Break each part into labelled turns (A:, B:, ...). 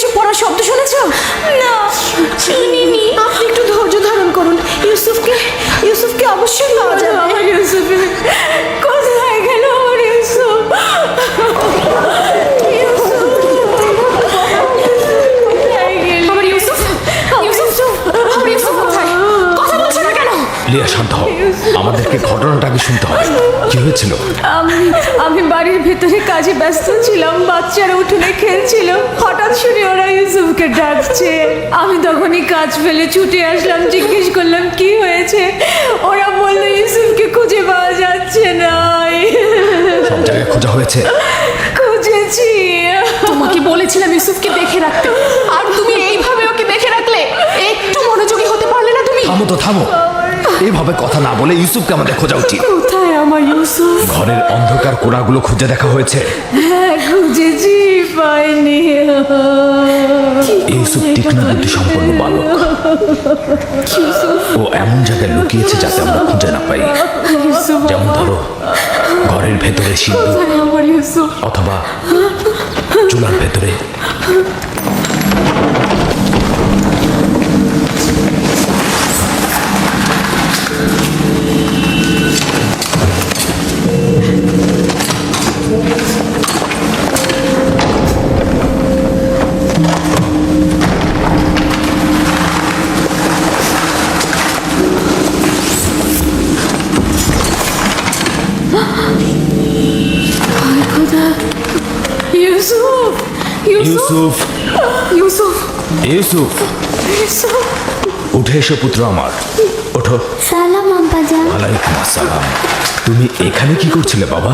A: কিছু পড়ার শব্দ শুনেছো?
B: না, শুনিনি।
A: আপনি একটু ধৈর্য ধারণ করুন। ইউসুফকে অবশ্যই পাওয়া যাবে।
B: আমার ইউসুফ কোথায় গেল? আমার ইউসুফ
A: আমার ইউসুফ কোথায়? কথা বলছো না কেন?
C: লিয়া শান্ত হও, আমাদেরকে ঘটনাটা আগে শুনতে হবে। কি হয়েছিল?
B: আমি বাড়ির ভেতরে কাজে ব্যস্ত ছিলাম, বাচ্চারা উঠোনে খেলছিল। হঠাৎ শুনে ওরা ইউসুফকে ডাকছে। আমি তখনই কাজ ফেলে ছুটে আসলাম, জিজ্ঞেস করলাম কি হয়েছে। ওরা বললো ইউসুফকে খুঁজে পাওয়া যাচ্ছে না।
C: সব জায়গায় খোঁজা হয়েছে?
B: খুঁজেছি।
A: তোমাকে বলেছিলাম ইউসুফকে দেখে রাখতে, আর তুমি এইভাবে ওকে দেখে রাখলে। একটু মনোযোগী হতে পারলে না তুমি?
C: থামো তো থামো, এইভাবে কথা না বলে ইউসুফকে আমাদের খোঁজা উচিত।
B: কোথায় আমার ইউসুফ?
C: ঘরের অন্ধকার কোণাগুলো খুঁজে দেখা হয়েছে?
B: হ্যাঁ, খুঁজেছি, পাইনি।
C: ইউসুফ তীক্ষ্ণ বুদ্ধি সম্পন্ন বালক। ও এমন জায়গায় লুকিয়েছে যাতে আমরা খুঁজে না পাই।
B: ইউসুফ,
C: যেমন ধরো ঘরের ভেতরে সিঁদুর,
B: কোথায় আমার ইউসুফ?
C: অথবা চুলার ভেতরে।
B: ইউসুফ,
C: ইউসুফ,
B: ইউসুফ,
C: ইউসুফ,
B: ইউসুফ।
C: উঠে এসো পুত্র আমার, ওঠো।
D: সালাম আব্বাজান।
C: ওয়ালাইকুম আসসালাম। তুমি এখানে কি করছিলে বাবা?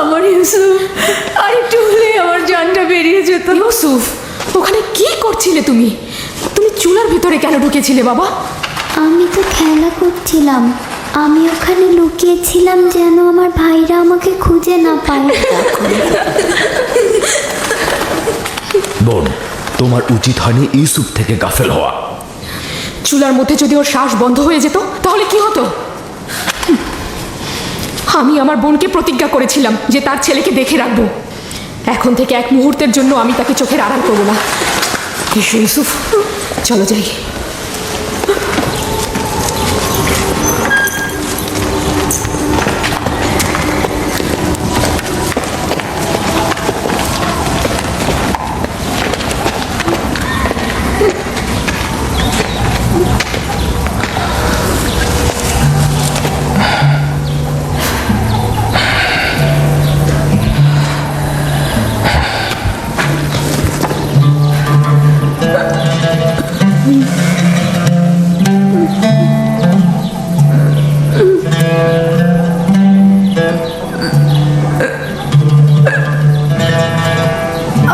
B: আমার ইউসুফ, আর একটু হলে আমার জানটা বেরিয়ে যেত।
A: ইউসুফ, ওখানে কি করছিলে তুমি? তুমি চুলার ভিতরে কেন ঢুকেছিলে বাবা?
D: আমি তো খেলা করছিলাম। আমি ওখানে লুকিয়েছিলাম যেন আমার ভাইরা আমাকে খুঁজে না পায়।
C: বোন, তোমার উচিত হয়নি ইউসুফ থেকে গাফেল হওয়া।
A: চুলার মধ্যে যদি ওর শ্বাস বন্ধ হয়ে যেত তাহলে কি হতো? আমি আমার বোনকে প্রতিজ্ঞা করেছিলাম যে তার ছেলেকে দেখে রাখবো। এখন থেকে এক মুহূর্তের জন্য আমি তাকে চোখের আড়াল করবো না। এসো ইউসুফ, চলো যাই।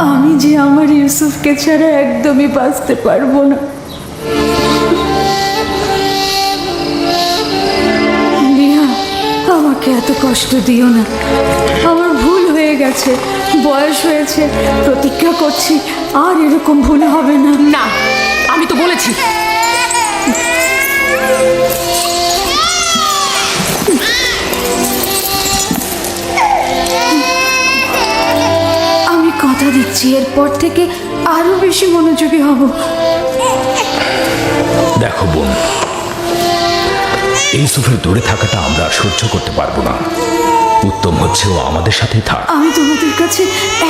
B: আমি যে আমার ইউসুফকে ছাড়া একদমই বাঁচতে পারবো না। লিয়া, আমাকে এত কষ্ট দিও না। আমার ভুল হয়ে গেছে, বয়স হয়েছে। প্রতিজ্ঞা করছি আর এরকম ভুল হবে না।
A: না, আমি তো বলেছি।
B: আমি কথা দিচ্ছি এরপর থেকে আরো বেশি মনোযোগী হব।
C: দেখো বোন, ইউসুফের দূরে থাকাটা আমরা আর সহ্য করতে পারবো না। উত্তম হচ্ছে ও আমাদের সাথে থাক।
B: আমি তোমাদের কাছে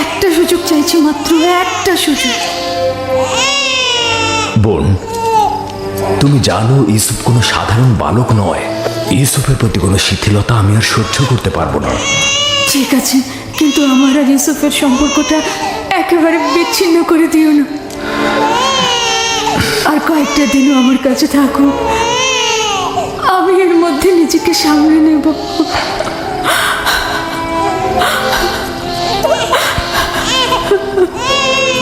B: একটা সুযোগ চাইছি, মাত্র একটা সুযোগ।
C: বোন, তুমি জানো ইউসুফ কোনো সাধারণ বালক নয়। ইউসুফের প্রতি কোনো শিথিলতা আমি আর সহ্য করতে পারবো না।
B: ঠিক আছে, কিন্তু আমার আর ইউসুফের সম্পর্কটা একেবারে বিচ্ছিন্ন করে দিও না। আর কয়েকটা দিনও আমার কাছে থাকো, আমি এর মধ্যে নিজেকে সামলে নেব।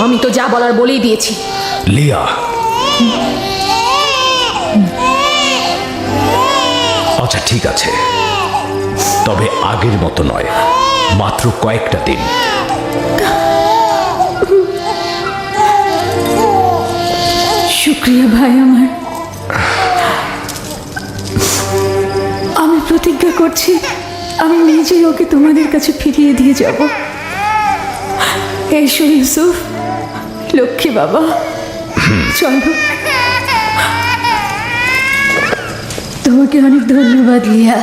A: আমি তো যা বলার বলেই দিয়েছি।
C: লিয়া, আচ্ছা ঠিক আছে, তবে আগের মতো নয়, মাত্র কয়েকটা দিন।
B: শুক্রিয়া ভাই আমার। আমি প্রতিজ্ঞা করছি আমি নিজেই ওকে তোমাদের কাছে ফিরিয়ে দিয়ে যাব। এসো ইউসুফ, লক্ষ্মী বাবা, চলো। তোমাকে অনেক ধন্যবাদ লিয়া,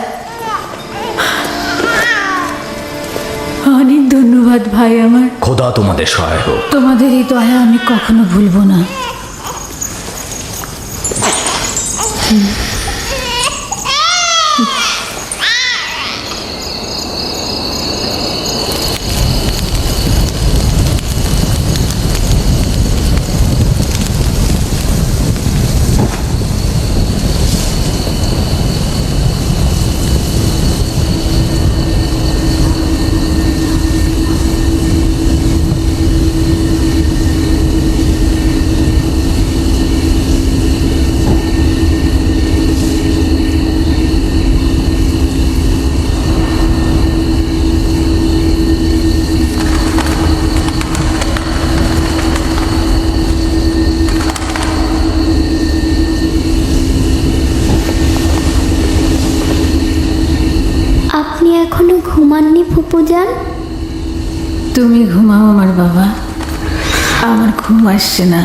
B: অনেক ধন্যবাদ ভাই আমার।
C: খোদা তোমাদের সহায় হোক।
B: তোমাদের এই দয়া আমি কখনো ভুলবো না।
D: আপনি এখনো ঘুমাননি ফুপুজান?
B: তুমি ঘুমাও আমার বাবা, আমার ঘুম আসছে না।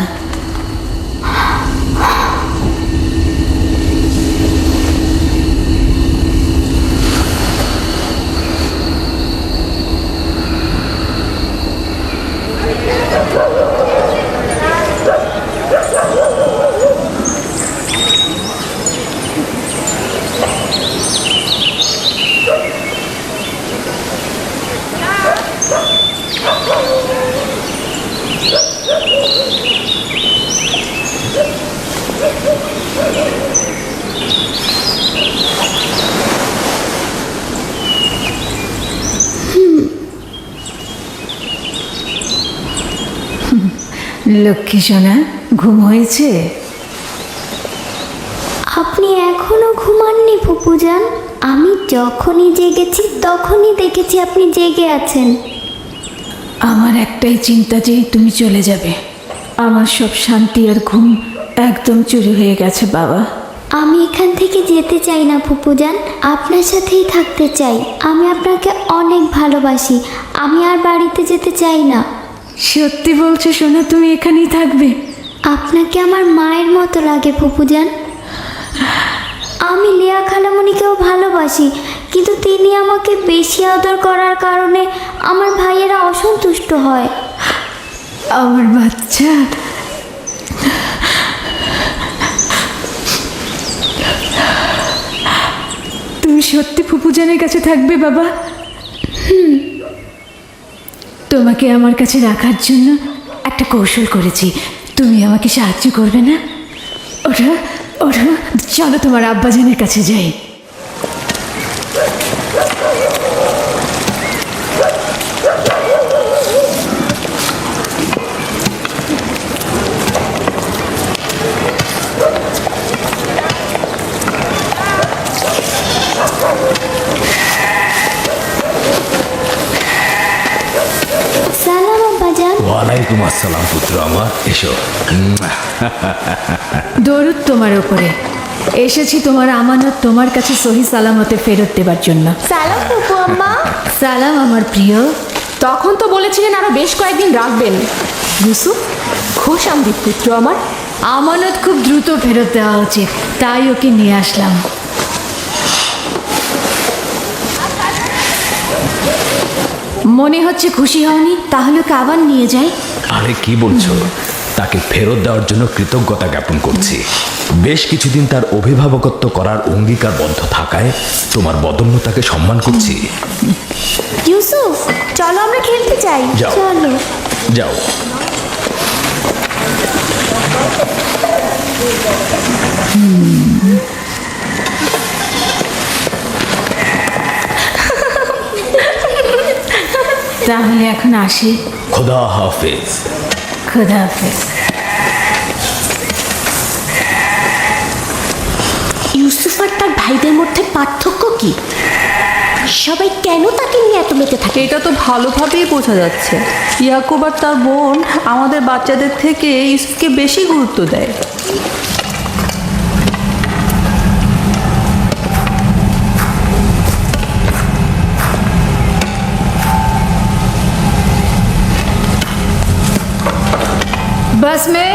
B: লক্ষ্মী সোনা, ঘুম হয়েছে?
D: আপনি এখনো ঘুমাননি ফুপুজান? আমি যখনই জেগেছি তখনই দেখেছি আপনি জেগে আছেন।
B: আমার একটাই চিন্তা যে তুমি চলে যাবে। আমার সব শান্তি আর ঘুম একদম চুরি হয়ে গেছে বাবা।
D: আমি এখান থেকে যেতে চাই না ফুপুজান, আপনার সাথেই থাকতে চাই। আমি আপনাকে অনেক ভালোবাসি, আমি আর বাড়িতে যেতে চাই না।
B: সত্যি বলছো সোনা, তুমি এখানেই থাকবে?
D: আপনাকে আমার মায়ের মতো লাগে ফুপুজান। আমি লিয়া খালামণিকেও ভালোবাসি, কিন্তু তিনি আমাকে বেশি আদর করার কারণে আমার ভাইয়েরা অসন্তুষ্ট হয়।
B: আমার বাচ্চা, তুমি সত্যি ফুপুজানের কাছে থাকবে বাবা? তোমাকে আমার কাছে রাখার জন্য একটা কৌশল করেছি, তুমি আমাকে সাহায্য করবে না? ওঠো ওঠো, চলো তোমার আব্বাজানের কাছে যাই।
D: সালাম আব্বাজান।
C: ওয়ালাইকুম আসসালাম পুত্র আমার, এসো।
B: দরুদ তোমার ওপরে। এসেছি তোমার আমানত তোমার কাছে সহি সালামতে ফেরত দেবার জন্য।
D: সালাম ফুপু আম্মা।
B: সালাম আমার প্রিয়।
A: তখন তো বলেছিলেন আরো বেশ কয়েকদিন রাখবেন। ইউসুফ, খুশ আমদি পুত্র আমার।
B: আমানত খুব দ্রুত ফেরত দেওয়া উচিত, তাই ওকে নিয়ে আসলাম। মনে হচ্ছে খুশি হওনি, তাহলে ওকে আবার নিয়ে যাই।
C: আরে কি বলছো? তাকে ফেরত দেওয়ার জন্য কৃতজ্ঞতা জ্ঞাপন করছি। বেশ কিছুদিন তার অভিভাবকত্ব করার অঙ্গীকারবদ্ধ থাকায় তোমার বদন্যতাকে সম্মান করছি।
D: ইউসুফ, চলো আমরা খেলতে চাই।
C: যাও।
D: চলো।
C: যাও।
B: তাহলে এখন আসি।
C: খোদা হাফেজ।
B: খোদা হাফেজ।
E: ইউসুফ আর তার ভাইদের মধ্যে পার্থক্য কি? সবাই কেন তাকে নিয়ে এত মেতে থাকে?
F: এটা তো ভালোভাবেই বোঝা যাচ্ছে। ইয়াকুব আর তার বোন আমাদের বাচ্চাদের থেকে ইউসুফকে বেশি গুরুত্ব দেয়।
B: बस में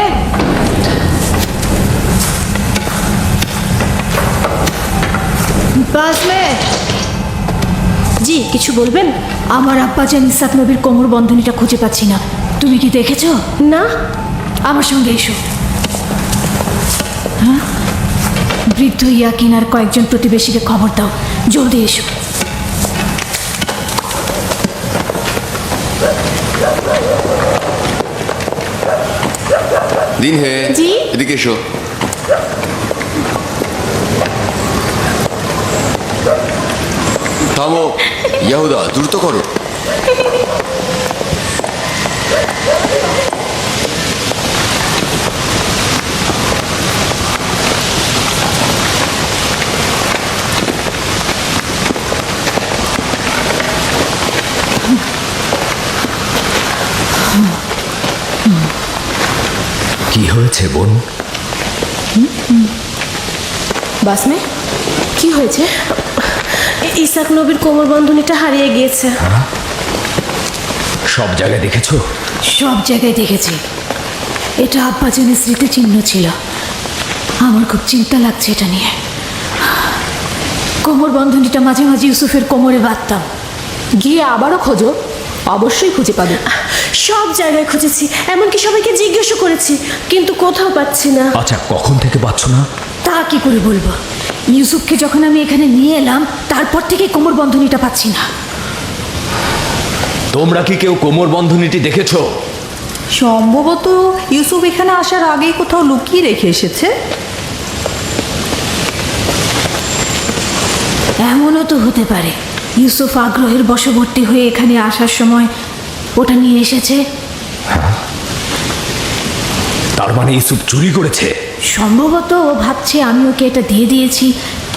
B: बस में
E: জি কিছু বলবেন?
B: আমার আব্বাজান ইসাক নবীর কোমর বন্ধনীটা খুঁজে পাচ্ছি না। তুমি কি দেখেছো?
E: না।
B: আমার সঙ্গে এসো। হ্যাঁ, বৃদ্ধ ইয়াকিন আর কয়েকজন প্রতিবেশীকে খবর দাও, জলদি এসো।
G: দিন হে
E: জি?
G: এদিকে এসো। থামো ইয়াহুদা, দ্রুত করো।
C: কি হয়েছে বোন?
A: বাস মে কি হয়েছে?
E: ইসাক নবীর কোমর বন্ধনীটা হারিয়ে গিয়েছে।
C: সব জায়গায় দেখেছো?
B: সব জায়গায় দেখেছি। এটা আব্বাজানের স্মৃতিচিহ্ন ছিল। আমার খুব চিন্তা লাগছে এটা নিয়ে। কোমর বন্ধনীটা মাঝে মাঝে ইউসুফের কোমরে বাঁধতাম।
A: গিয়ে আবারও খোঁজো, অবশ্যই খুঁজে পাবে।
E: সব জায়গায় খুঁজেছি, এমনকি সবাইকে জিজ্ঞেসও করেছি, কিন্তু কোথাও পাচ্ছি না।
C: আচ্ছা, কখন থেকে পাচ্ছ না?
B: তা কি করে বলবো? ইউসুফকে যখন আমি এখানে নিয়ে এলাম তারপর থেকে কোমর বন্ধনীটা পাচ্ছি না।
C: তোমরা কি কেউ কোমর বন্ধনীটি দেখেছো?
F: সম্ভবত ইউসুফ এখানে আসার আগেই কোথাও লুকিয়ে রেখে এসেছে।
B: এমনও তো হতে পারে ইউসুফ আগ্রহের বশবর্তী হয়ে এখানে আসার সময় ওটা নিয়ে এসেছে।
C: তার মানে ইউসুফ চুরি করেছে?
B: সম্ভবত ও ভাবছে আমি ওকে এটা দিয়ে দিয়েছি,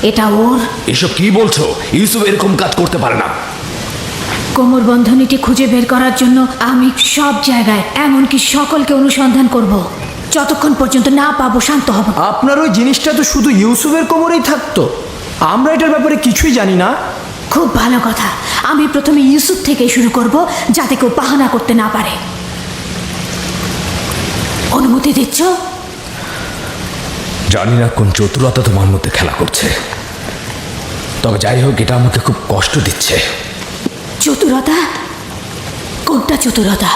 B: এটা ওর।
C: এসব কি বলছো? ইউসুফ এরকম কাজ করতে পারে না।
B: কোমর বন্ধনীটি খুঁজে বের করার জন্য আমি সব জায়গায়, এমনকি সকলকে অনুসন্ধান করব। যতক্ষণ পর্যন্ত না পাবো শান্ত হব না।
H: আপনার ওই জিনিসটা তো শুধু ইউসুফের কোমরেই থাকতো, আমরা এটার ব্যাপারে কিছুই জানি না।
B: খুব ভালো কথা। আমি প্রথমে ইউসুফ থেকে শুরু করব, যাতে কেউ বাহানা করতে না পারে। অনুমতি দিচ্ছ?
C: জানি না কোন চতুরতা তোমার মধ্যে খেলা করছে, তবে যাই হোক, এটা আমাকে খুব কষ্ট দিচ্ছে।
B: চতুরতা? কোনটা চতুরতা?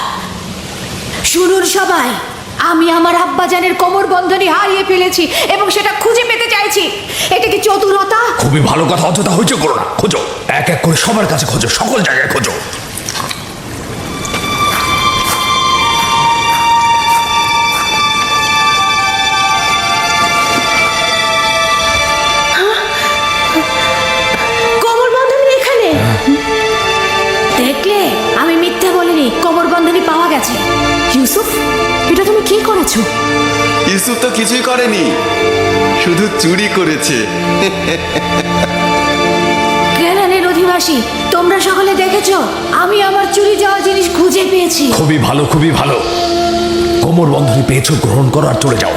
B: শুনুন সবাই, আমি আমার আব্বাজানের কোমর বন্ধনী হারিয়ে ফেলেছি এবং সেটা খুঁজে পেতে চাইছি। এটা কি চতুরতা?
C: খুবই ভালো কথা, অযথা হইচই করো না। খোঁজো, এক এক করে সবার কাছে খোঁজো, সকল জায়গায় খোঁজো।
E: কোমর বন্ধনী এখানে।
B: দেখলে, আমি মিথ্যে বলিনি, কোমর বন্ধনী পাওয়া গেছে।
A: ইউসুফ, এটা তুমি কি করেছো?
G: ইউসুফ তো কিছুই করেনি, শুধু চুরি করেছে।
B: কেনানের অধিবাসী, তোমরা সকলে দেখেছো আমি আমার চুরি যাওয়া জিনিস খুঁজে পেয়েছি।
C: খুবই ভালো, খুবই ভালো। কোমর বন্ধনী পেয়েছো, গ্রহণ করো আর চলে যাও।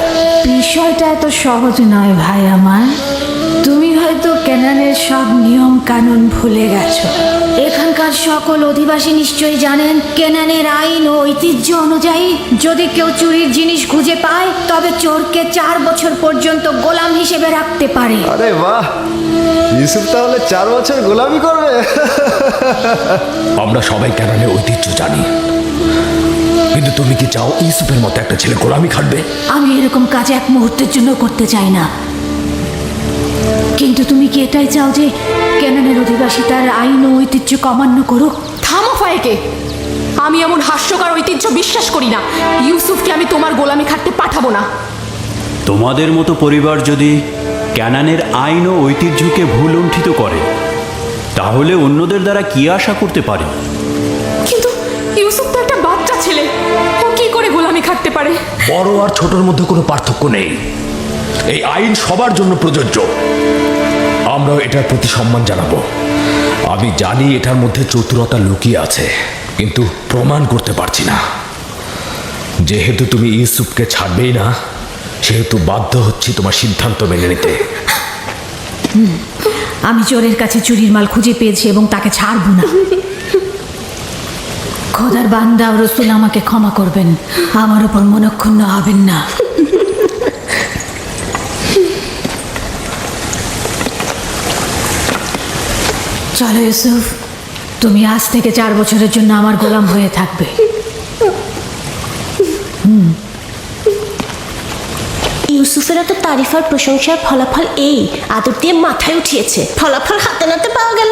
B: বিষয়টা এত সহজ নয় ভাই আমার। তুমি হয়তো কেনানের সব নিয়ম কানুন ভুলে গেছো। এখানকার সকল অধিবাসী নিশ্চয়ই জানেন কেনানের আইন ও ঐতিহ্য অনুযায়ী যদি কেউ চুরির জিনিস খুঁজে পায় তবে চোরকে 4 বছর পর্যন্ত গোলাম হিসেবে রাখতে পারে।
H: আরে বাহ, ইউসুফ তাহলে 4 বছর গোলামি করবে।
C: আমরা সবাই কেনানের ঐতিহ্য জানি, কিন্তু তুমি কি চাও ইউসুফের মতো একটা ছেলে গোলামি খাটবে?
B: আমি এরকম কাজ এক মুহূর্তের জন্য করতে চাই না। কিন্তু তুমি কি এটাই চাও যে কেনানের অধিবাসী তার আইন ও ঐতিহ্য অমান্য করুক?
A: থামো ফায়েকে, আমি এমন হাস্যকর ঐতিহ্য বিশ্বাস করি না। ইউসুফকে আমি তোমার গোলামি খাটতে পাঠাবো না।
I: তোমাদের মতো পরিবার যদি ক্যানানের আইন ও ঐতিহ্যকে ভুল লুণ্ঠিত করে, তাহলে অন্যদের দ্বারা কি আশা করতে পারে?
A: কিন্তু ইউসুফ তো একটা বাচ্চা ছেলে, ও কি করে গোলামি খাটতে পারে?
C: বড় আর ছোটর মধ্যে কোনো পার্থক্য নেই। এই আইন সবার জন্য প্রযোজ্য। আমরাও এটার প্রতি সম্মান জানাবো। আমি জানি এটার মধ্যে চতুরতা লুকিয়ে আছে, কিন্তু প্রমাণ করতে পারছি না। যেহেতু তুমি ইউসুফকে ছাড়বেই না, সেহেতু বাধ্য হচ্ছি তোমার সিদ্ধান্ত মেনে নিতে।
B: আমি চোরের কাছে চুরির মাল খুঁজে পেয়েছি এবং তাকে ছাড়বো না। খোদার বান্দা ও রসুল আমাকে ক্ষমা করবেন, আমার উপর মনক্ষুণ্ণ হবেন না। চলো ইউসুফ, তুমি আজ থেকে 4 বছরের জন্য আমার গোলাম হয়ে থাকবে।
E: ইউসুফের এত তারিফ আর প্রশংসার ফলাফল এই আদর দিয়ে মাথায় উঠিয়েছে, ফলাফল হাতে নাতে পাওয়া গেল।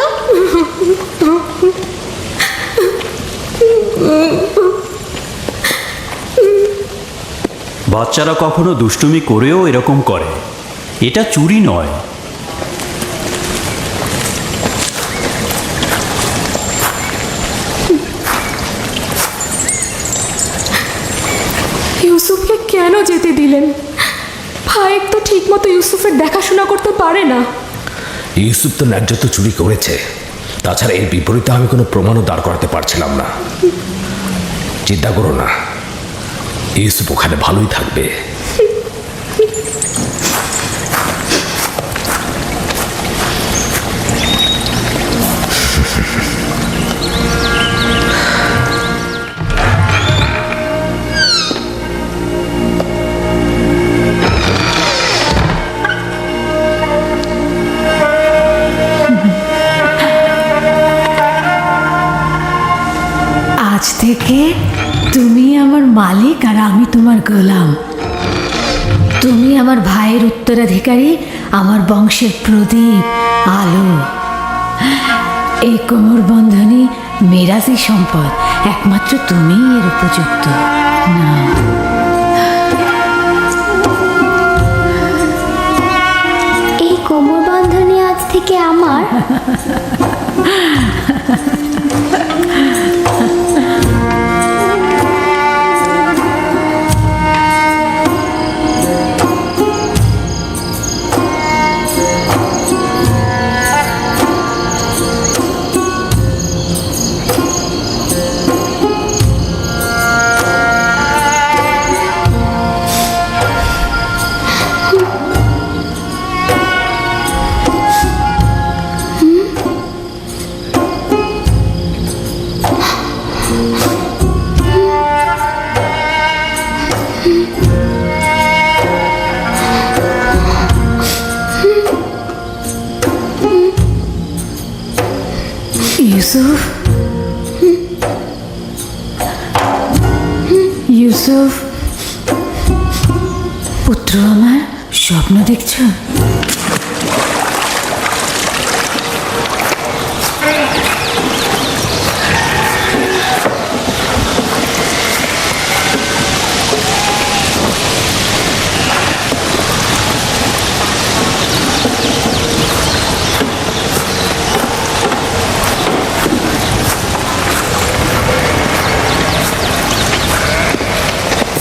I: বাচ্চারা কখনো দুষ্টুমি করেও এরকম করে, এটা চুরি নয়।
A: ইউসুফকে কেন যেতে দিলেন? ফায়েক তো ঠিক মতো ইউসুফের দেখাশোনা করতে পারে না।
C: ইউসুফ তো ন্যায্য তো চুরি করেছে, তাছাড়া এর বিপরীতে আমি কোনো প্রমাণও দাঁড় করাতে পারছিলাম না। চিন্তা করো না, ইউসুফ ওখানে ভালোই থাকবে।
B: আজ থেকে তুমি আমার মালিক আর আমি তোমার গোলাম। তুমি আমার ভাইয়ের উত্তরাধিকারী, আমার বংশের প্রদীপ, আলো। এই কোমর বন্ধনী মেরাজি সম্পদ, একমাত্র তুমিই এর উপযুক্ত। না,
D: এই কোমর বন্ধনী আজ থেকে আমার।
B: ইউসুফ, ইউসুফ পুত্র আমার, স্বপ্ন দেখছো?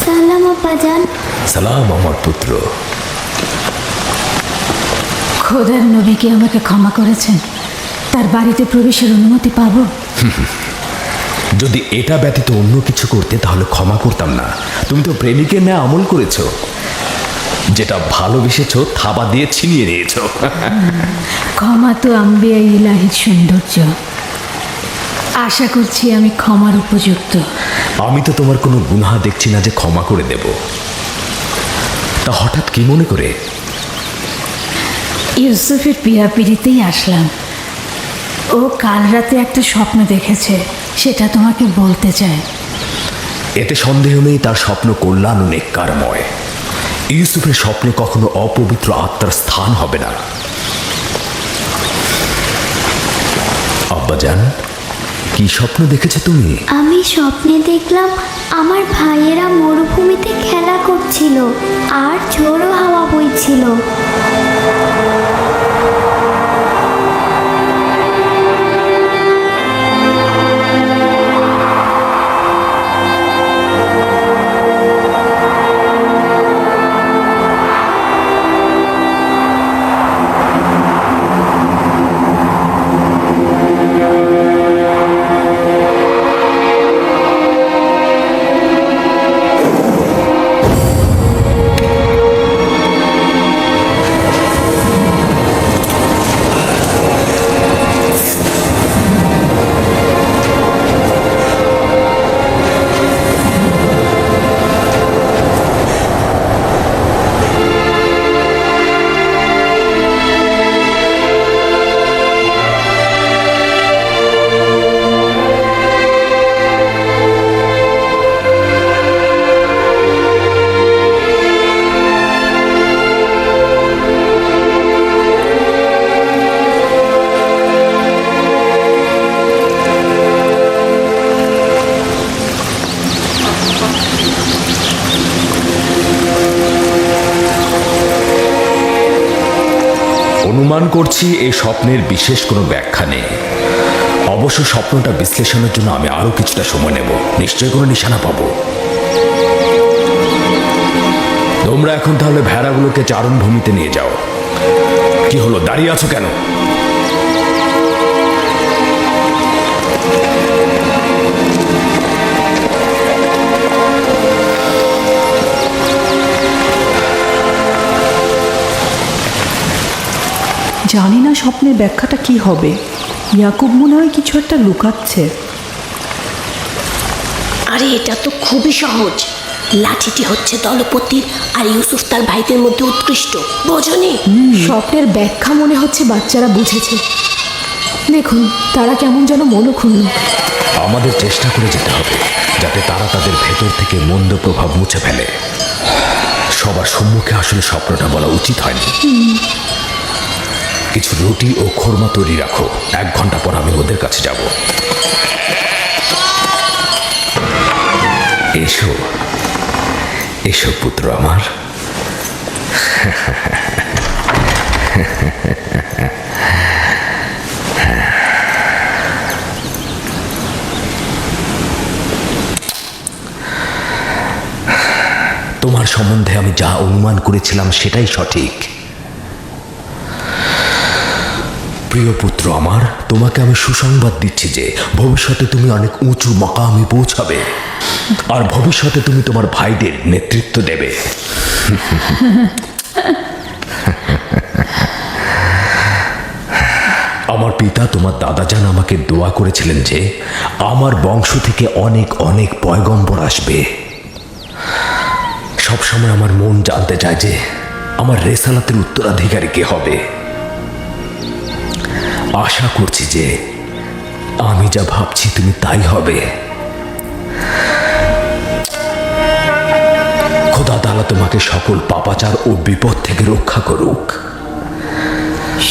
D: সালাম আব্বাজান।
C: সালাম আমার পুত্র।
B: খোদার নবী কি আমাকে ক্ষমা করেছেন? তার বাড়িতে প্রবেশের অনুমতি পাবো?
C: যদি এটা ব্যতীত অন্য কিছু করতে তাহলে ক্ষমা করতাম না। তুমি তো প্রেমিকের ন্যায় আমল করেছো, যেটা ভালোবেসেছো থাবা দিয়ে ছিনিয়ে নিয়েছো।
B: ক্ষমা তো আম্বিয়া ইলাহির সৌন্দর্য। আশা করছি আমি ক্ষমার উপযুক্ত।
C: আমি তো তোমার কোনো গুনাহ দেখছি না যে ক্ষমা করে দেব। তা হঠাৎ কি মনে করে?
B: ইউসুফের পিড়িতেই আসলাম। ও কাল রাতে একটা স্বপ্ন দেখেছে, সেটা তোমাকে বলতে চায়।
C: এতে সন্দেহ নেই তার স্বপ্ন কল্যাণ ও নেককারময়। ইউসুফের স্বপ্নে কখনো অপবিত্র আত্মার স্থান হবে না। আব্বাজান, কি স্বপ্ন দেখেছো তুমি?
D: আমি স্বপ্নে দেখলাম আমার ভাইয়েরা মরুভূমিতে খেলা করছিল আর ঝোড়ো হাওয়া বইছিল।
C: অনুমান করছি এই স্বপ্নের বিশেষ কোনো ব্যাখ্যা নেই। অবশ্য স্বপ্নটা বিশ্লেষণের জন্য আমি আরো কিছুটা সময় নেব, নিশ্চয়ই কোনো নিশানা পাবো। তোমরা এখন তাহলে ভেড়াগুলোকে চারণভূমিতে নিয়ে যাও। কি হলো, দাঁড়িয়ে আছো কেন?
F: জানি না স্বপ্নের ব্যাখ্যাটা কি হবে। ইয়াকুব মনে হয় কিছু একটা লুকাচ্ছে।
E: আরে এটা তো খুবই সহজ। লাঠিটি হচ্ছে দলপতির আর ইউসুফ তার ভাইদের মধ্যে উৎকৃষ্ট, বোঝনি?
A: স্বপ্নের ব্যাখ্যা মনে হচ্ছে বাচ্চারা বুঝেছে। দেখুন তারা কেমন যেন মনক্ষুণ্ণ।
C: আমাদের চেষ্টা করে যেতে হবে যাতে তারা তাদের ভেতর থেকে মন্দ প্রভাব মুছে ফেলে। সবার সম্মুখে আসলে স্বপ্নটা বলা উচিত হয়নি। কিছু রুটি ও খোরমা তৈরি রাখো, 1 ঘন্টা পর আমি ওদের কাছে যাব। এসো এসো পুত্র আমার। তোমার সম্বন্ধে আমি যা অনুমান করেছিলাম সেটাই সঠিক। প্রিয় পুত্র আমার, তোমাকে আমি সুসংবাদ দিচ্ছি যে ভবিষ্যতে তুমি অনেক উঁচু মাকামে পৌঁছাবে, আর ভবিষ্যতে তুমি তোমার ভাইদের নেতৃত্ব দেবে। আমার পিতা তোমার দাদাজান আমাকে দোয়া করেছিলেন যে আমার বংশ থেকে অনেক অনেক পয়গম্বর আসবে। সবসময় আমার মন জানতে চায় যে আমার রেসালাতের উত্তরাধিকারী কে হবে। আশা করছি যে আমি যা ভাবছি তুমি তাই হবে। খোদা তাআলা তোমাকে সকল পাপাচার ও বিপদ থেকে রক্ষা করুক।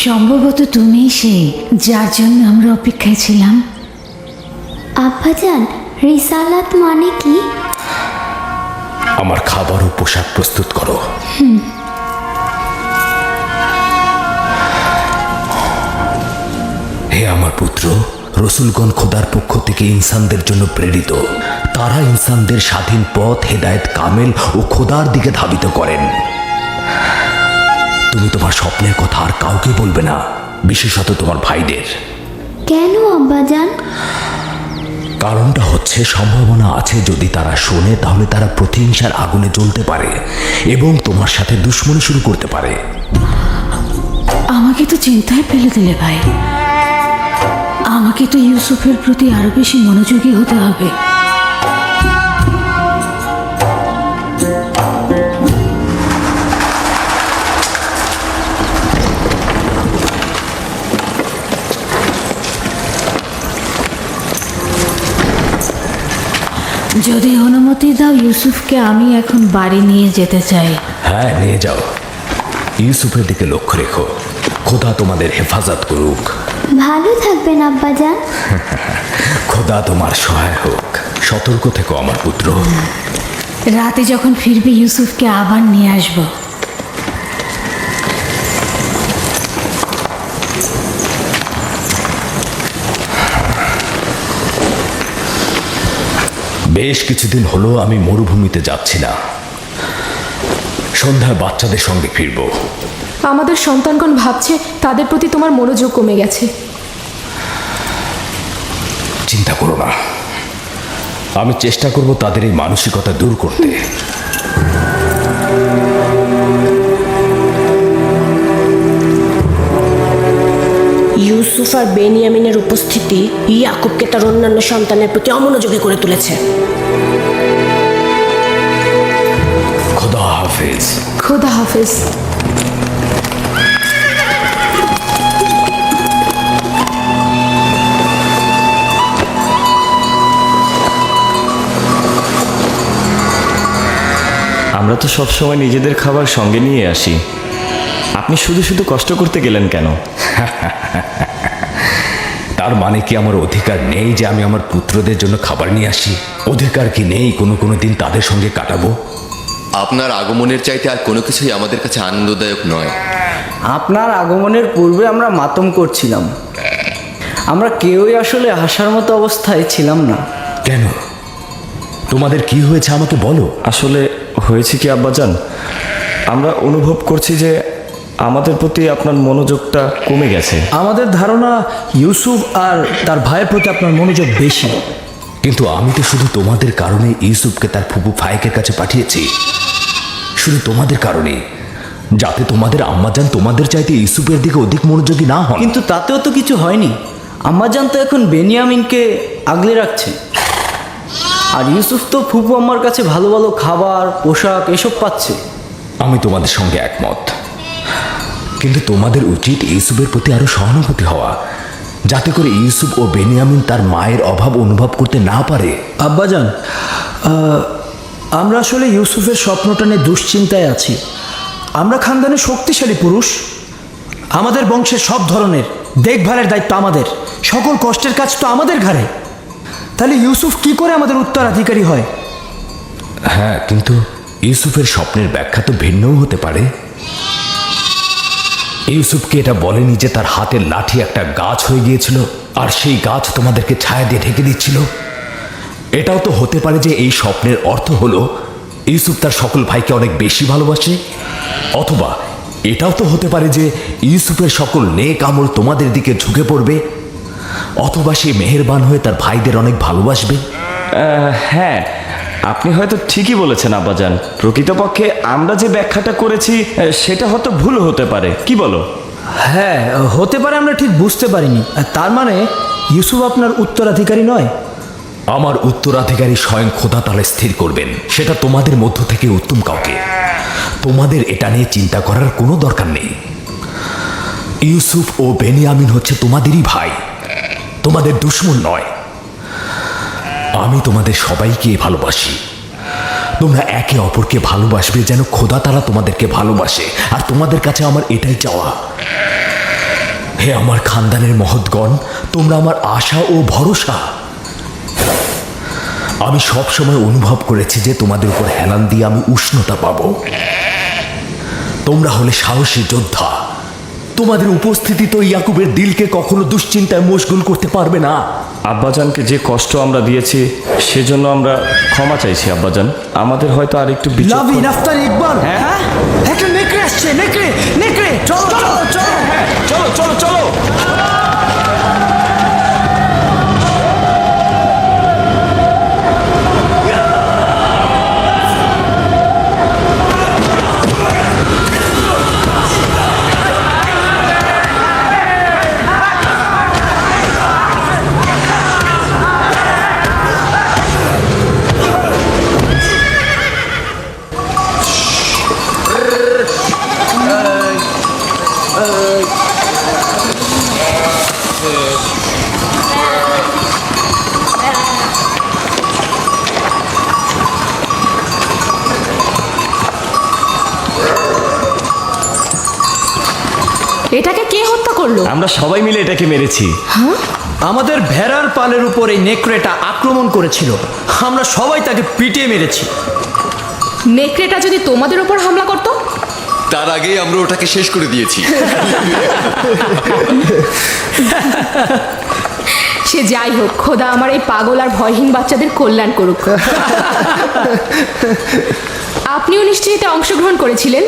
B: সম্ভবত তুমিই সেই যার জন্য আমরা অপেক্ষায় ছিলাম।
D: আব্বাজান, রিসালাত মানে কি?
C: আমার খাবার ও পোশাক প্রস্তুত করো। হে আমার পুত্র, রসুলগণ খোদার পক্ষ থেকে ইনসানদের জন্য প্রেরিত। তারা ইনসানদের স্বাধীন পথ, হেদায়েত কামেল ও খোদার দিকে ধাবিত করেন। তুমি তোমার স্বপ্নের কথা আর কাউকে বলবে না, বিশেষত তোমার ভাইদের।
D: কেন আব্বাজান?
C: কারণটা হচ্ছে সম্ভাবনা আছে যদি তারা শোনে তাহলে তারা প্রতিহিংসার আগুনে জ্বলতে পারে এবং তোমার সাথে দুশ্মনী শুরু করতে পারে।
B: আমাকে তো চিন্তায় ফেলে দিলে ভাই। আমাকে তো ইউসুফের প্রতি আরো বেশি মনোযোগী হতে হবে। যদি অনুমতি দাও ইউসুফকে আমি এখন বাড়ি নিয়ে যেতে চাই।
C: হ্যাঁ, নিয়ে যাও। ইউসুফের দিকে লক্ষ্য রেখো। খোদা তোমাদের হেফাজত করুক।
D: ভালো থাকবেন আব্বাজান।
C: খোদা তোমার সহায় হোক। সতর্ক থেকো আমার পুত্র।
B: রাতে যখন ফিরবে ইউসুফকে আবার নিয়ে আসবো।
C: বেশ কিছুদিন হলো আমি মরুভূমিতে যাচ্ছি না। সন্ধ্যায় বাচ্চাদের সঙ্গে ফিরব।
A: আমাদের সন্তানগণ ভাবছে তাদের প্রতি তোমার মনোযোগ কমে গেছে।
C: চিন্তা করো না, আমি চেষ্টা করব তাদের এই মানসিকতা দূর করতে।
E: ইউসুফ আর বেনিয়ামিনের উপস্থিতি ইয়াকুবকে তার অন্যান্য সন্তানের প্রতি অমনোযোগী করে তুলেছে।
C: খোদা হাফেজ।
A: খোদা হাফেজ।
J: আমরা তো সবসময় নিজেদের খাবার সঙ্গে নিয়ে আসি, আপনি শুধু শুধু কষ্ট করতে গেলেন কেন?
C: তার মানে কি আমার অধিকার নেই যে আমি আমার পুত্রদের জন্য খাবার নিয়ে আসি? অধিকার কি নেই কোনো দিন তাদের সঙ্গে কাটাবো?
G: আপনার আগমনের চাইতে আর কোনো কিছুই আমাদের কাছে আনন্দদায়ক নয়।
H: আপনার আগমনের পূর্বে আমরা মাতম করছিলাম। আমরা কেউই আসলে আসার মতো অবস্থায় ছিলাম না।
C: কেন? তোমাদের কি হয়েছে আমাকে বলো।
J: আসলে হয়েছে কি আব্বাজান, আমরা অনুভব করছি যে আমাদের প্রতি আপনার মনোযোগটা কমে গেছে।
H: আমাদের ধারণা ইউসুফ আর তার ভাইয়ের প্রতি আপনার মনোযোগ বেশি।
C: কিন্তু আমি তো শুধু তোমাদের কারণে ইউসুফকে তার ফুপু ফায়েকের কাছে পাঠিয়েছি, শুধু তোমাদের কারণে, যাতে তোমাদের আম্মাজান তোমাদের চাইতে ইউসুফের দিকে অধিক মনোযোগী না হন।
H: কিন্তু তাতেও তো কিছু হয়নি। আম্মাজান তো এখন বেনিয়ামিনকে আগলে রাখছে, আর ইউসুফ তো ফুপু আম্মার কাছে ভালো ভালো খাবার, পোশাক এসব পাচ্ছে।
C: আমি তোমাদের সঙ্গে একমত, কিন্তু তোমাদের উচিত ইউসুফের প্রতি আরো সহানুভূতি হওয়া, যাতে করে ইউসুফ ও বেনিয়ামিন তার মায়ের অভাব অনুভব করতে না পারে।
H: আব্বাজান, আমরা আসলে ইউসুফের স্বপ্নটা নিয়ে দুশ্চিন্তায় আছি। আমরা খানদানের শক্তিশালী পুরুষ, আমাদের বংশের সব ধরনের দেখভালের দায়িত্ব আমাদের, সকল কষ্টের কাজ তো আমাদের ঘাড়ে। তাহলে ইউসুফ কি করে আমাদের উত্তরাধিকারী হয়?
C: হ্যাঁ, কিন্তু ইউসুফের স্বপ্নের ব্যাখ্যা তো ভিন্নও হতে পারে। ইউসুফকে এটা বলেনি যে তার হাতের লাঠি একটা গাছ হয়ে গিয়েছিল, আর সেই গাছ তোমাদেরকে ছায়া দিয়ে ঢেকে দিচ্ছিল। এটাও তো হতে পারে যে এই স্বপ্নের অর্থ হলো ইউসুফ তার সকল ভাইকে অনেক বেশি ভালোবাসে, অথবা এটাও তো হতে পারে যে ইউসুফের সকল নেক আমল তোমাদের দিকে ঝুঁকে পড়বে, অথবা সে মেহেরবান হয়ে তার ভাইদের অনেক ভালোবাসবে।
J: হ্যাঁ, আপনি হয়তো ঠিকই বলেছেন আব্বাজান। প্রকৃতপক্ষে আমরা যে ব্যাখ্যাটা করেছি সেটা হয়তো ভুল হতে পারে, কি বলো?
H: হ্যাঁ, হতে পারে, আমরা ঠিক বুঝতে পারিনি। তার মানে ইউসুফ আপনার উত্তরাধিকারী নয়?
C: আমার উত্তরাধিকারী স্বয়ং খোদা তাআলা স্থির করবেন, সেটা তোমাদের মধ্য থেকে উত্তম কাউকে। তোমাদের এটা নিয়ে চিন্তা করার কোনো দরকার নেই। ইউসুফ ও বেনিয়ামিন হচ্ছে তোমাদেরই ভাই, তোমাদের দুশমন নয়। আমি তোমাদের সবাইকে ভালোবাসি। তোমরা একে অপরকে ভালোবাসবে যেন খোদা তাআলা তোমাদেরকে ভালোবাসে, আর তোমাদের কাছে আমার এটাই চাওয়া। হে আমার খানদানের মহৎগণ, তোমরা আমার আশা ও ভরসা। আমি সব সময় অনুভব করেছি যে তোমাদের উপর হেলান দিয়ে আমি উষ্ণতা পাবো। তোমরা হলে সাহসী যোদ্ধা। তোমাদের উপস্থিতি তো ইয়াকুবের দিলকে কখনো দুশ্চিন্তায় মশগুল করতে পারবে না।
J: আব্বাজানকে যে কষ্ট আমরা দিয়েছি সেজন্য আমরা ক্ষমা চাইছি আব্বাজান। আমাদের হয়তো আর একটু
H: লাভি নাফতার ইকবাল, হ্যাঁ, একটা নেকড়ে আসছে, নেকড়ে নেকড়ে, চলো চলো চলো,
J: চলো চলো চলো।
A: এটাকে কে হত্যা করলো?
J: আমরা সবাই মিলে এটাকে মেরেছি।
H: আমাদের ভেড়ার পালের উপর এই নেকড়েটা আক্রমণ করেছিল, আমরা সবাই তাকে পিটিয়ে মেরেছি।
A: নেকড়েটা যদি তোমাদের উপর হামলা করতো?
G: তার আগেই আমরা ওটাকে শেষ করে দিয়েছি।
A: সে যাই হোক, খোদা আমার এই পাগল আর ভয়হীন বাচ্চাদের কল্যাণ করুক। আপনিও নিশ্চয়ই এতে অংশগ্রহণ করেছিলেন?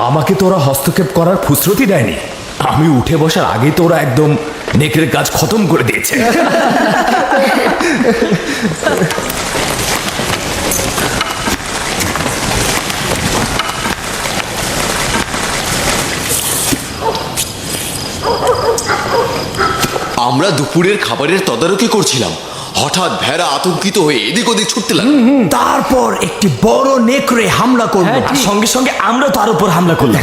C: আমাকে তো ওরা হস্তক্ষেপ করার ফুসরতি দেয়নি। আমি উঠে বসার আগেই তো ওরা একদম নেকড়ের কাজ খতম করে দিয়েছে।
G: আমরা দুপুরের খাবারের তদারকি করছিলাম, হঠাৎ ভেড়া আতঙ্কিত হয়ে এদিক ওদিক ছুটতে লাগলো।
H: তারপর একটি বড় নেকড়ে হামলা করলো,
J: আর সঙ্গে সঙ্গে আমরা তার উপর হামলা করলাম।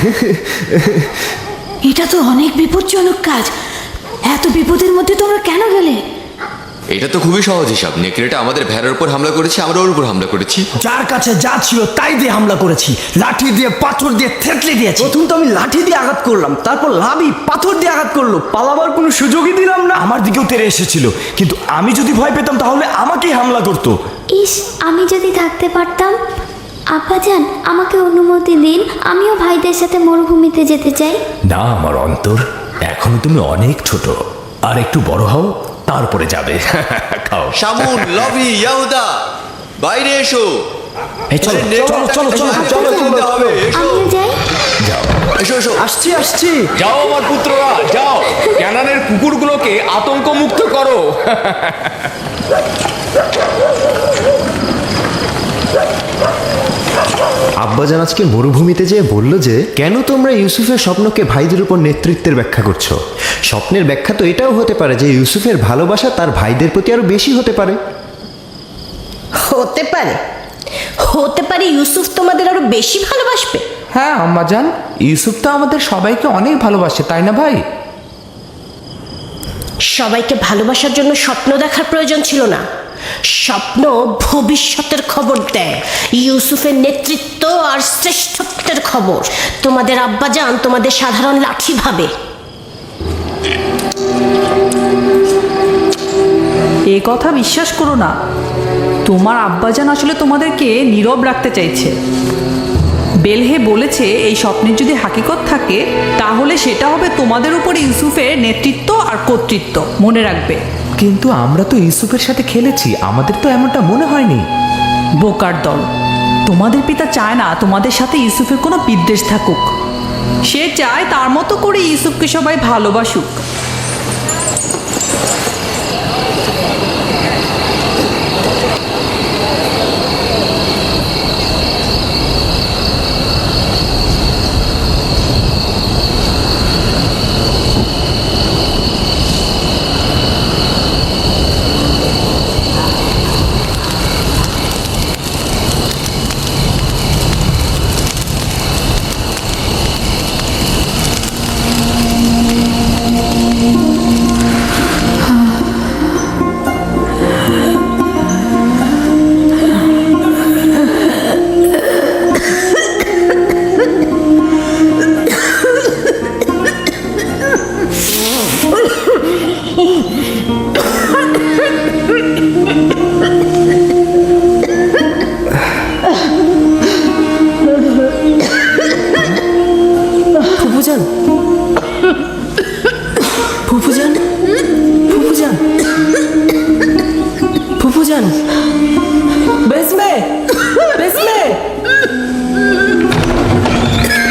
B: এটা তো অনেক বিপজ্জনক কাজ। এত বিপদের মধ্যে তোমরা কেন গেলে?
G: এটা তো খুবই সহজ হিসাব। নেকড়েটা আমাদের ভেড়ার উপর হামলা করেছে, আমরা ওর উপর হামলা করেছি।
H: যার কাছে যা ছিল তাই দিয়ে হামলা করেছি, লাঠি দিয়ে পাথর দিয়ে থেতলে দিয়েছি। প্রথম তো আমি লাঠি দিয়ে আঘাত করলাম, তারপর লাভি পাথর দিয়ে আঘাত করলো, পালাবার কোনো সুযোগই দিলাম না।
J: আমার দিকেও তেড়ে এসেছিল, কিন্তু আমি যদি ভয় পেতাম তাহলে আমাকেই হামলা করতো।
D: ইস, আমি যদি থাকতে পারতাম। আব্বাজান, আমাকে অনুমতি দিন, আমিও ভাইদের সাথে মরুভূমিতে যেতে চাই।
C: না আমার অন্তর, এখনো তুমি অনেক ছোট, আর একটু বড় হও তারপরে যাবে। খাও।
G: শামুন, লভি, ইয়াহুদা, বাইরে এসো।
H: চলো চলো চলো চলো চলো
G: যেতে হবে, এসো।
D: আমিও যাই।
C: যাও
G: এসো এসো।
H: আসছি আসছি।
C: যাও আমার পুত্ররা, যাও ক্যানানের কুকুরগুলোকে আতঙ্ক মুক্ত করো।
K: আব্বাজান আজকে মরুভূমিতে যেয়ে বলল যে কেন তোমরা ইউসুফের স্বপ্নকে ভাইদের উপর নেতৃত্বের ব্যাখ্যা করছো। স্বপ্নের ব্যাখ্যা তো এটাও হতে পারে যে ইউসুফের ভালোবাসা তার ভাইদের প্রতি আরো বেশি হতে পারে।
E: হতে পারে, হতে পারে ইউসুফ তোমাদের আরো বেশি ভালোবাসবে।
L: হ্যাঁ আম্মাজান, ইউসুফ তো আমাদের সবাইকে অনেক ভালোবাসে, তাই না ভাই?
E: সবাইকে ভালোবাসার জন্য স্বপ্ন দেখার প্রয়োজন ছিল না। স্বপ্ন ভবিষ্যতের খবর দেয়, ইউসুফের নেতৃত্ব আর শ্রেষ্ঠত্বের খবর। তোমাদের আব্বাজান তোমাদের সাধারণ লাঠি ভাবে।
F: এ কথা বিশ্বাস করো না। তোমার আব্বাজান আসলে তোমাদেরকে নীরব রাখতে চাইছে। বেলহে বলেছে এই স্বপ্নের যদি হাকিকত থাকে তাহলে সেটা হবে তোমাদের উপর ইউসুফের নেতৃত্ব আর কর্তৃত্ব, মনে রাখবে।
L: কিন্তু আমরা তো ইউসুফের সাথে খেলেছি, আমাদের তো এমনটা মনে হয়নি।
F: বোকার দল, তোমাদের পিতা চায় না তোমাদের সাথে ইউসুফের কোনো বিদ্বেষ থাকুক। সে চায় তার মতো করে ইউসুফকে সবাই ভালোবাসুক।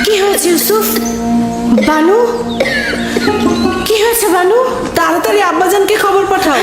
E: কি হয়েছে ইউসুফ? বানু, কি হয়েছে বানু?
F: তাড়াতাড়ি আব্বাজানকে খবর পাঠাও।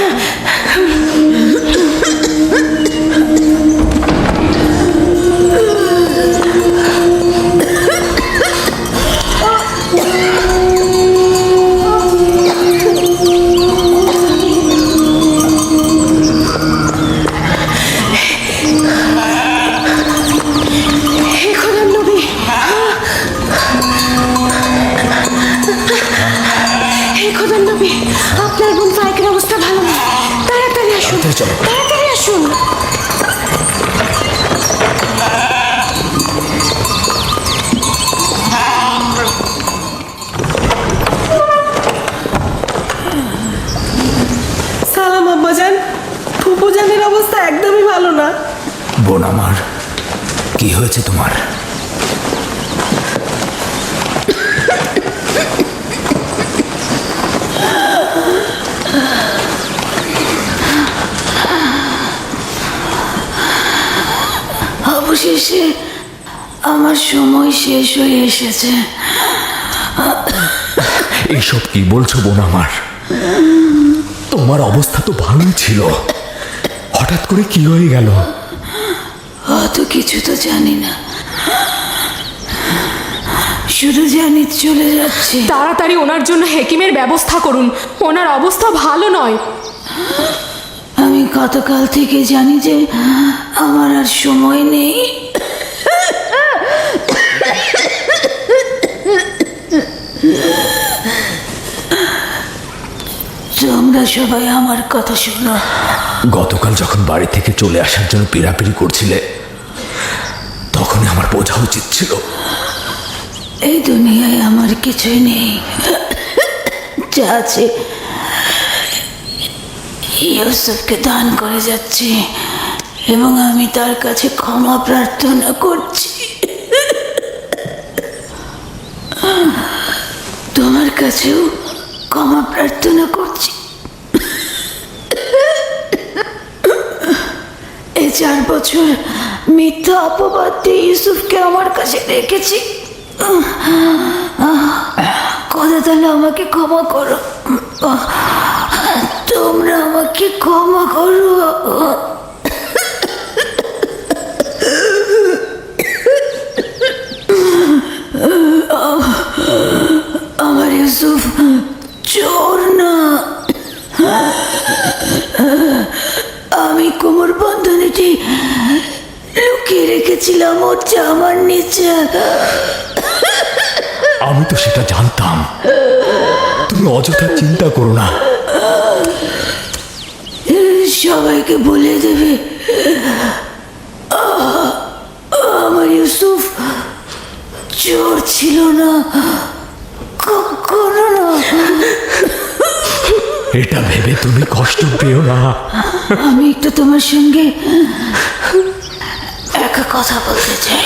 E: আপনার বোন ফাইকের অবস্থা ভালো না, তাড়াতাড়ি আসুন, তাড়াতাড়ি আসুন।
F: সালাম আব্বাজান, ফুপুজানের অবস্থা একদমই ভালো না।
C: বোন আমার, কি হয়েছে তোমার?
B: অবশেষে আমার সময় শেষ হয়ে এসেছে।
C: এইসব কি বলছো বোন আমার? তোমার অবস্থা তো ভালোই ছিল, হঠাৎ করে কি হয়ে গেল?
B: অত কিছু তো জানি না, শুধু জানি চলে যাচ্ছে।
A: তাড়াতাড়ি ওনার জন্য হেকিমের ব্যবস্থা করুন, ওনার অবস্থা ভালো নয়।
B: আমি গতকাল থেকে জানি যে আমার আর সময় নেই। তোমরা সবাই আমার কথা শোনো।
C: গতকাল যখন বাড়ি থেকে চলে আসার জন্য পিড়াপিড়ি করছিলে তখনই আমার বোঝা উচিত ছিল।
B: এই দুনিয়ায় আমার কিছুই নেই, যা আছে ইউসুফকে দান করে যাচ্ছি। এবং আমি তার কাছে ক্ষমা প্রার্থনা করছি। তোমার কাছেও ক্ষমা প্রার্থনা করছি। এই 4 বছর মিথ্যা অপবাদ দিয়ে ইউসুফকে আমার কাছে রেখেছি। কথা তাহলে আমাকে ক্ষমা করো, তোমরা আমাকে ক্ষমা করো। আমার ইউসুফ চোর না। আমি কোমর বন্ধনীটি লুকিয়ে রেখেছিলাম ওর জামার নিচে।
C: আমি তো সেটা জানতাম। তুমি অযথা চিন্তা করো না।
B: সবাইকে বলে দেবে আমার ইউসুফ চোর ছিল না, কখনো না।
C: এটা ভেবে তুমি কষ্ট পেও না।
B: আমি একটু তোমার সঙ্গে একা কথা বলতে চাই।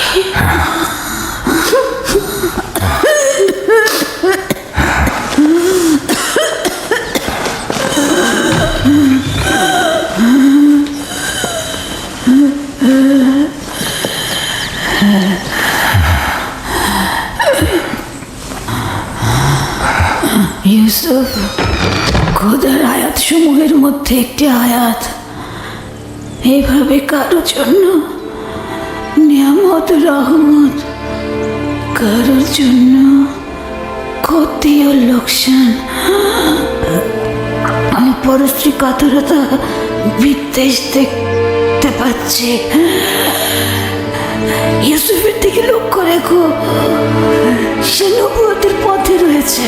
B: ইউসুফ, খোদার আয়াত সমূহের মধ্যে একটি আয়াত এইভাবে কারোর জন্য নিয়ামত রহমত, কারোর জন্য ক্ষতি ও লোকসান, আমি পরশ্রী কাতরতা বিদ্বেষ দেখতে পাচ্ছি। ইউসুফের দিকে লক্ষ্য রেখো, সে নবুয়তের পথে রয়েছে।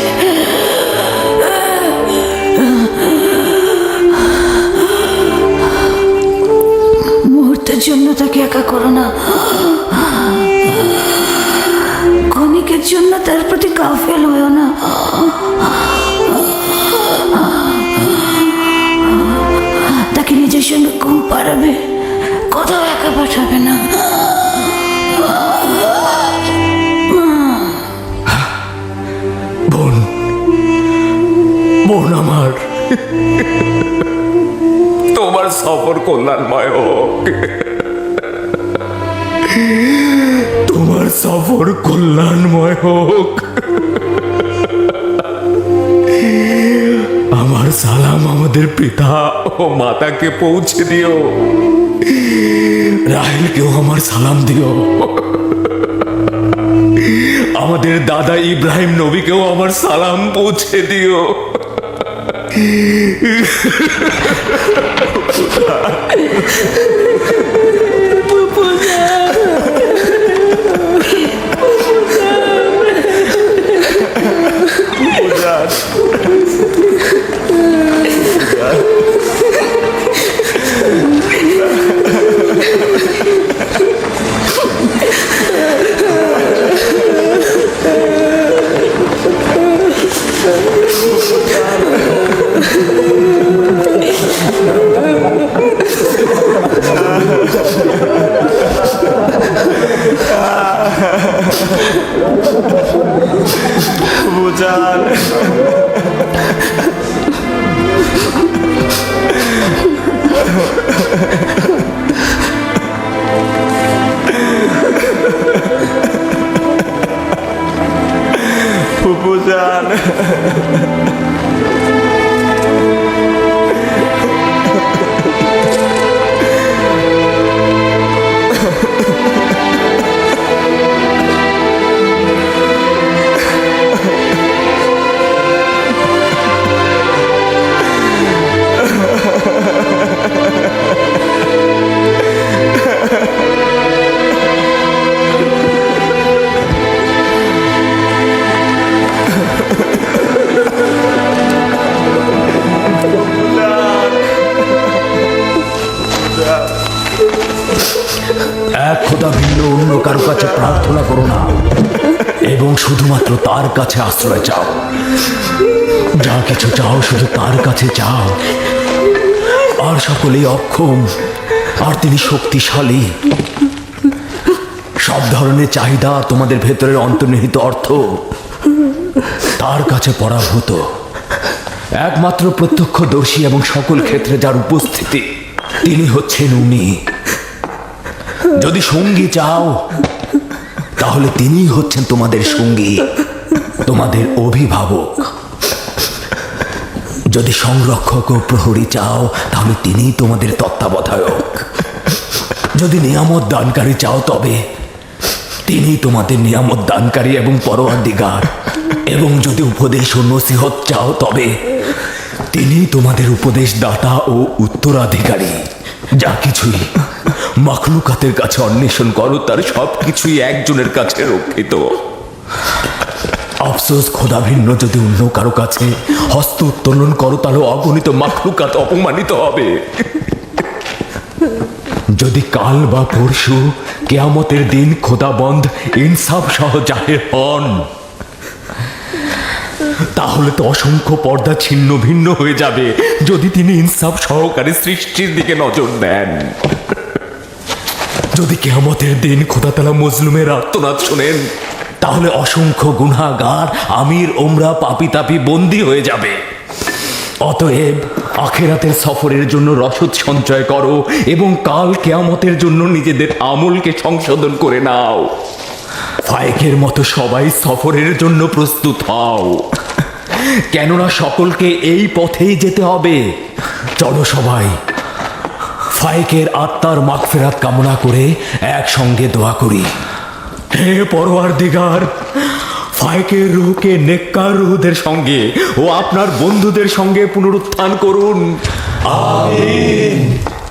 B: মুহূর্তের জন্য তাকে একা করো না, ক্ষণিকের জন্য তার প্রতি গাফেল হয়েও না। তাকে নিজের সঙ্গে ঘুম পাড়াবে, কোথাও একা পাঠাবে না।
C: বোন, বোন আমার, তোমার সফর কল্যাণময় হোক। তোমার সফর কল্যাণময় হোক। আমার সালাম আমাদের পিতা ও মাতাকে পৌঁছে দিও। রাহেলকেও আমার সালাম দিও। আমাদের দাদা ইব্রাহিম নবীকেও আমার সালাম পৌঁছে দিও।
J: ফুপুজান,
C: এক খোদা ভিন্ন অন্য কারো কাছে প্রার্থনা করো না এবং শুধুমাত্র তার কাছে আশ্রয় চাও। যা কিছু চাও শুধু তার কাছে চাও। আর সকলেই অক্ষম আর তিনি শক্তিশালী। সব ধরনের চাহিদা, তোমাদের ভেতরের অন্তর্নিহিত অর্থ তার কাছে পরাভূত। একমাত্র প্রত্যক্ষদর্শী এবং সকল ক্ষেত্রে যার উপস্থিতি, তিনি হচ্ছেন উনি। যদি সঙ্গী চাও তাহলে তিনিই হচ্ছেন তোমাদের সঙ্গী, তোমাদের অভিভাবক। যদি সংরক্ষক ও প্রহরী চাও তাহলে তিনিই তোমাদের তত্ত্বাবধায়ক। যদি নিয়ামত দানকারী চাও তবে তিনি তোমাদের নিয়ামত দানকারী এবং পরওয়ারদিগার। এবং যদি উপদেশ ও নসিহত চাও তবে তিনি তোমাদের উপদেশ দাতা ও উত্তরাধিকারী। যা কিছুই মাখলুকাতের কাছে অন্বেষণ করো তার সব কিছুই একজনের কাছে রক্ষিত। আফসোস, খোদা ভিন্ন যদি অন্য কারো কাছে হস্ত উত্তোলন করো তাহলে অগণিত মাখলুকাত অপমানিত হবে। যদি কাল বা পরশু কেয়ামতের দিন খোদাবন্ধ ইনসাফ সহ জাহের হন তাহলে তো অসংখ্য পর্দা ছিন্ন ভিন্ন হয়ে যাবে যদি তিনি ইনসাফ সহকারে সৃষ্টির দিকে নজর দেন। যদি কেয়ামতের দিন খোদা তাআলা মজলুমের আর্তনাদ শোনেন তাহলে অসংখ্য গুনাহগার, আমির, ওমরা, পাপী তাপী বন্দী হয়ে যাবে। অতএব আখেরাতের সফরের জন্য রসদ সঞ্চয় করো এবং কাল কেয়ামতের জন্য নিজেদের আমলকে সংশোধন করে নাও। ফায়েকের মতো সবাই সফরের জন্য প্রস্তুত হও, কেননা সকলকে এই পথেই যেতে হবে। চলো সবাই ফায়েকের আত্মার মাগফিরাত কামনা করে একসঙ্গে দোয়া করি। হে পরওয়ারদিগার, ফায়েকের রূহকে নেককার রূহদের সঙ্গে ও আপনার বন্ধুদের সঙ্গে পুনরুত্থান করুন। আমিন।